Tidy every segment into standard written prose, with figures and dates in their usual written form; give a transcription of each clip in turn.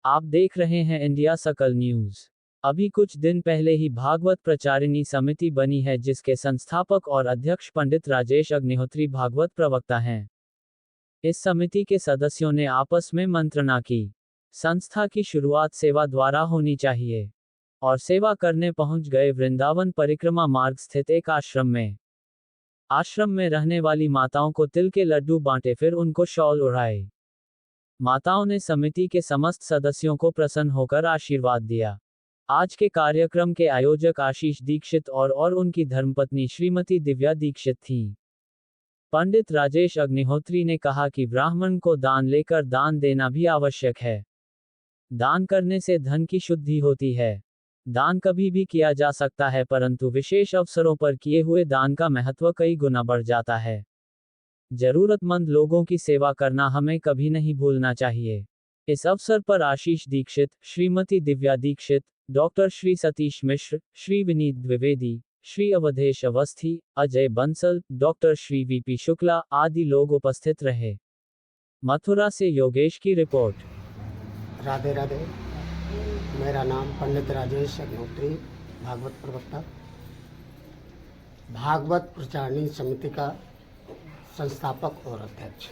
आप देख रहे हैं इंडिया सकल न्यूज। अभी कुछ दिन पहले ही भागवत प्रचारिणी समिति बनी है, जिसके संस्थापक और अध्यक्ष पंडित राजेश अग्निहोत्री भागवत प्रवक्ता हैं। इस समिति के सदस्यों ने आपस में मंत्रणा की। संस्था की शुरुआत सेवा द्वारा होनी चाहिए और सेवा करने पहुंच गए वृंदावन परिक्रमा मार्ग स्थित एक आश्रम में। आश्रम में रहने वाली माताओं को तिल के लड्डू बांटे, फिर उनको शॉल ओढ़ाए। माताओं ने समिति के समस्त सदस्यों को प्रसन्न होकर आशीर्वाद दिया। आज के कार्यक्रम के आयोजक आशीष दीक्षित और उनकी धर्मपत्नी श्रीमती दिव्या दीक्षित थीं। पंडित राजेश अग्निहोत्री ने कहा कि ब्राह्मण को दान लेकर दान देना भी आवश्यक है। दान करने से धन की शुद्धि होती है। दान कभी भी किया जा सकता है, परंतु विशेष अवसरों पर किए हुए दान का महत्व कई गुना बढ़ जाता है। जरूरतमंद लोगों की सेवा करना हमें कभी नहीं भूलना चाहिए। इस अवसर पर आशीष Dixit, Shrimati Divya Dixit, doctor Shri Satish Mishra, Shri Vineet Dwivedi, Shri Awadhesh Awasthi, Ajay Bansal, doctor Shri VP Shukla आदि लोग उपस्थित रहे। मथुरा से योगेश की रिपोर्ट। राधे राधे। मेरा नाम पंडित राजेश अग्निहोत्री, भागवत प्रवक्ता, भागवत प्रचारिणी समिति का संस्थापक और अध्यक्ष।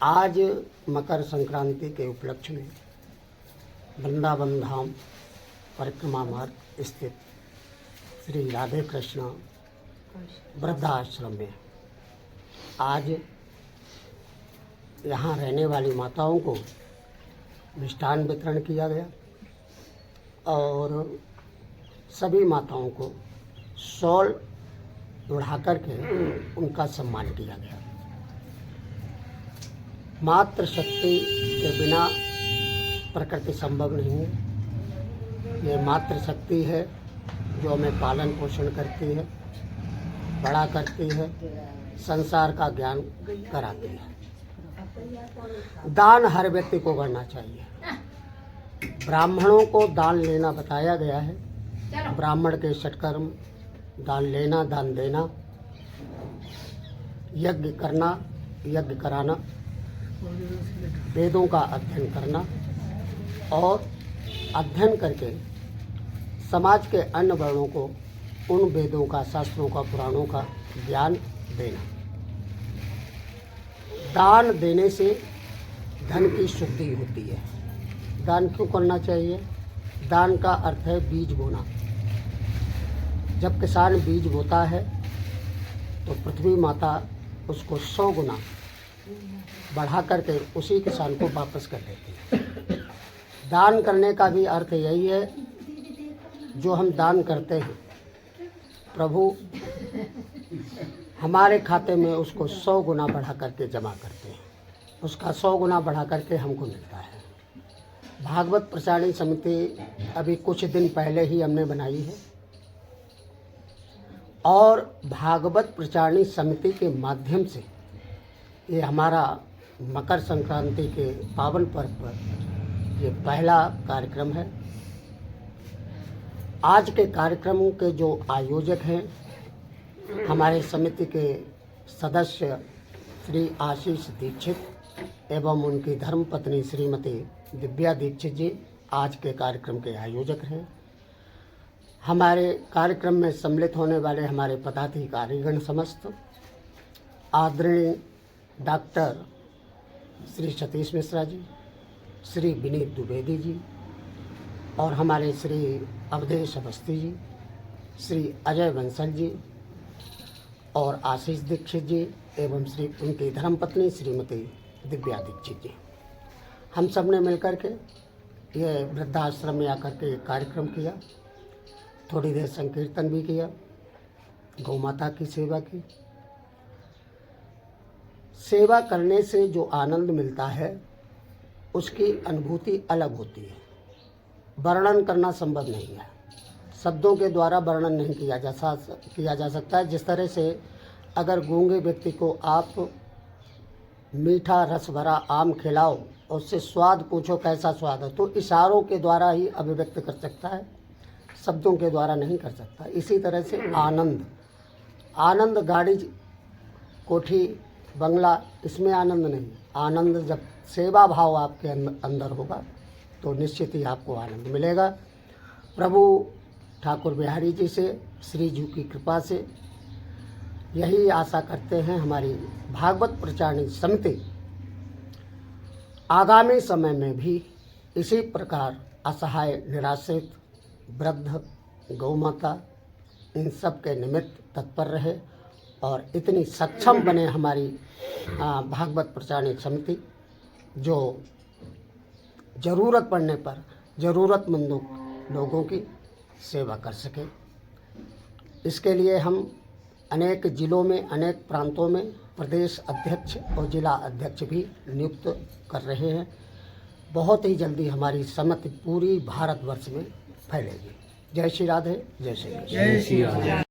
आज मकर संक्रांति के उपलक्ष्य में वृंदावन धाम परिक्रमा मार्ग स्थित श्री राधे कृष्ण वृद्धाश्रम में आज यहाँ रहने वाली माताओं को मिष्ठान वितरण किया गया और सभी माताओं को शॉल ओढ़ा करके उनका सम्मान किया गया। मातृ शक्ति के बिना प्रकृति संभव नहीं है। ये मातृ शक्ति है जो हमें पालन पोषण करती है, बड़ा करती है, संसार का ज्ञान कराती है। दान हर व्यक्ति को करना चाहिए। ब्राह्मणों को दान लेना बताया गया है। ब्राह्मण के षटकर्म दान लेना, दान देना, यज्ञ करना, यज्ञ कराना, वेदों का अध्ययन करना और अध्ययन करके समाज के अन्य वर्णों को उन वेदों का, शास्त्रों का, पुराणों का ज्ञान देना। दान देने से धन की शुद्धि होती है। दान क्यों करना चाहिए? दान का अर्थ है बीज बोना। जब किसान बीज बोता है तो पृथ्वी माता उसको 100 गुना बढ़ा करके उसी किसान को वापस कर देती है। दान करने का भी अर्थ यही है, जो हम दान करते हैं प्रभु हमारे खाते में उसको 100 गुना बढ़ा करके जमा करते हैं। उसका 100 गुना बढ़ा करके हमको मिलता है। भागवत प्रचारिणी समिति अभी कुछ दिन पहले ही हमने बनाई है और भागवत प्रचारिणी समिति के माध्यम से ये हमारा मकर संक्रांति के पावन पर्व पर ये पहला कार्यक्रम है। आज के कार्यक्रमों के जो आयोजक हैं, हमारे समिति के सदस्य श्री आशीष दीक्षित एवं उनकी धर्मपत्नी श्रीमती दिव्या दीक्षित जी आज के कार्यक्रम के आयोजक हैं। हमारे कार्यक्रम में सम्मिलित होने वाले हमारे पदाधिकारीगण समस्त, आदरणीय डॉक्टर श्री सतीश मिश्रा जी, श्री विनीत द्विवेदी जी और हमारे श्री अवधेश अवस्थी जी, श्री अजय बंसल जी और आशीष दीक्षित जी एवं श्री उनकी धर्मपत्नी श्रीमती दिव्या दीक्षित जी, हम सब ने मिलकर के ये वृद्धाश्रम में आकर के कार्यक्रम किया। थोड़ी देर संकीर्तन भी किया, गौ माता की सेवा की। सेवा करने से जो आनंद मिलता है उसकी अनुभूति अलग होती है। वर्णन करना संभव नहीं है, शब्दों के द्वारा वर्णन नहीं किया जा सकता है। जिस तरह से अगर गूंगे व्यक्ति को आप मीठा रस भरा आम खिलाओ और उससे स्वाद पूछो कैसा स्वाद है, तो इशारों के द्वारा ही अभिव्यक्त कर सकता है, शब्दों के द्वारा नहीं कर सकता। इसी तरह से आनंद गाड़ी कोठी बंगला, इसमें आनंद नहीं। आनंद जब सेवा भाव आपके अंदर होगा तो निश्चित ही आपको आनंद मिलेगा। प्रभु ठाकुर बिहारी जी से, श्री जी की कृपा से यही आशा करते हैं हमारी भागवत प्रचारणी समिति आगामी समय में भी इसी प्रकार असहाय, निराश्रित, वृद्ध, गौ माता, इन सब के निमित्त तत्पर रहे और इतनी सक्षम बने हमारी भागवत प्रचारणी समिति, जो ज़रूरत पड़ने पर ज़रूरतमंदों लोगों की सेवा कर सके। इसके लिए हम अनेक जिलों में, अनेक प्रांतों में प्रदेश अध्यक्ष और जिला अध्यक्ष भी नियुक्त कर रहे हैं। बहुत ही जल्दी हमारी समिति पूरी भारतवर्ष में फैलेगी। जय श्री राधे, जय श्री कृष्ण। जय श्री राम।